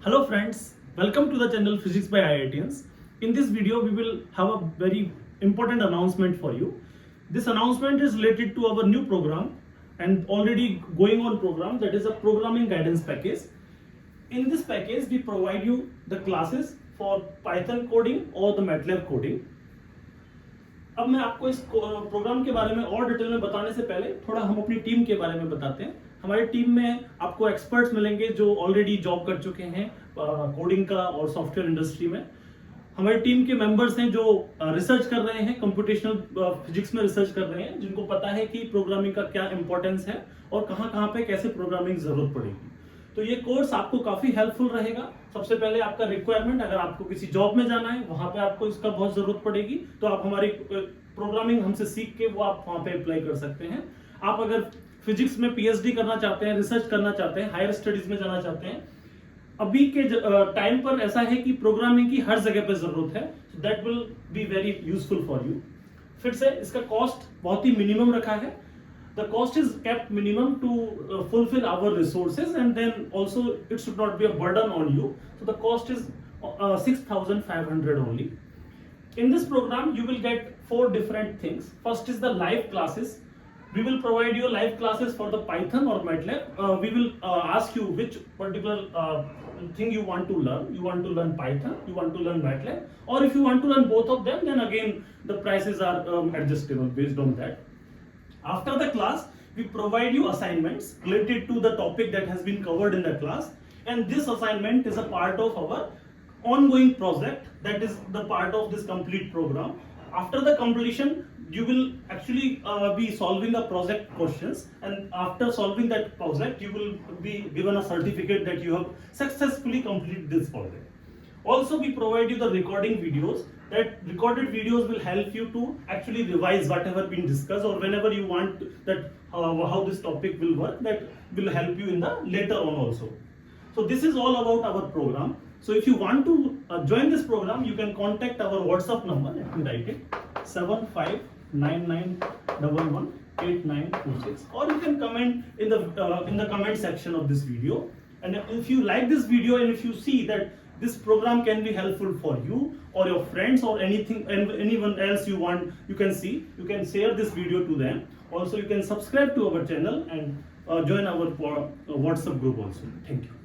Hello friends, welcome to the channel Physics by IITians. In this video, we will have a very important announcement for you. This announcement is related to our new program and already going on program, that is a programming guidance package. In this package, we provide you the classes for Python coding or the MATLAB coding. अब मैं आपको इस programme के बारे में और detail में बताने से पहले थोड़ा हम अपनी टीम के बारे में बताते हैं। हमारी टीम में आपको एक्सपर्ट्स मिलेंगे जो ऑलरेडी जॉब कर चुके हैं कोडिंग का और सॉफ्टवेयर इंडस्ट्री में। हमारी टीम के मेंबर्स हैं जो रिसर्च कर रहे हैं, कंप्यूटेशनल फिजिक्स में रिसर्च कर रहे हैं, जिनको पता है कि प्रोग्रामिंग का क्या इंपॉर्टेंस है और कहाँ पे कैसे प्रोग्रामिंग जरूरत पड़ेगी। तो ये कोर्स आपको काफी हेल्पफुल रहेगा। सबसे पहले आपका रिक्वायरमेंट, अगर आपको किसी जॉब में जाना है, वहां पे आपको इसका बहुत जरूरत पड़ेगी, तो आप हमारी प्रोग्रामिंग हमसे सीख के वो आप वहां पे अप्लाई कर सकते हैं। आप अगर फिजिक्स में पीएचडी करना चाहते हैं, रिसर्च करना चाहते हैं, हायर स्टडीज में जाना चाहते हैं, अभी के टाइम पर ऐसा है कि प्रोग्रामिंग की हर जगह पे जरूरत है, that will be very useful for you. फिर से इसका कॉस्ट बहुत ही मिनिमम रखा है। The cost is kept minimum to fulfill our resources, and then also it should not be a burden on you. So the cost is 6,500 only. In this program, you will get 4 different things. First is the live classes. We will provide you live classes for the Python or MATLAB. We will ask you which particular thing you want to learn. You want to learn Python, you want to learn MATLAB, or if you want to learn both of them, then again the prices are adjustable based on that. After the class, we provide you assignments related to the topic that has been covered in the class, and this assignment is a part of our ongoing project, that is the part of this complete program. After the completion, you will actually be solving the project questions, and after solving that project, you will be given a certificate that you have successfully completed this project. Also, we provide you the recording videos. That recorded videos will help you to actually revise whatever been discussed, or whenever you want that how this topic will work, that will help you in the later on also. So this is all about our program. So if you want to join this program, you can contact our WhatsApp number. Let me write it: 7599118926, or you can comment in the comment section of this video. And if you like this video, and if you see that this program can be helpful for you or your friends or anyone else you want, you can share this video to them. Also, you can subscribe to our channel and join our WhatsApp group also. Thank you.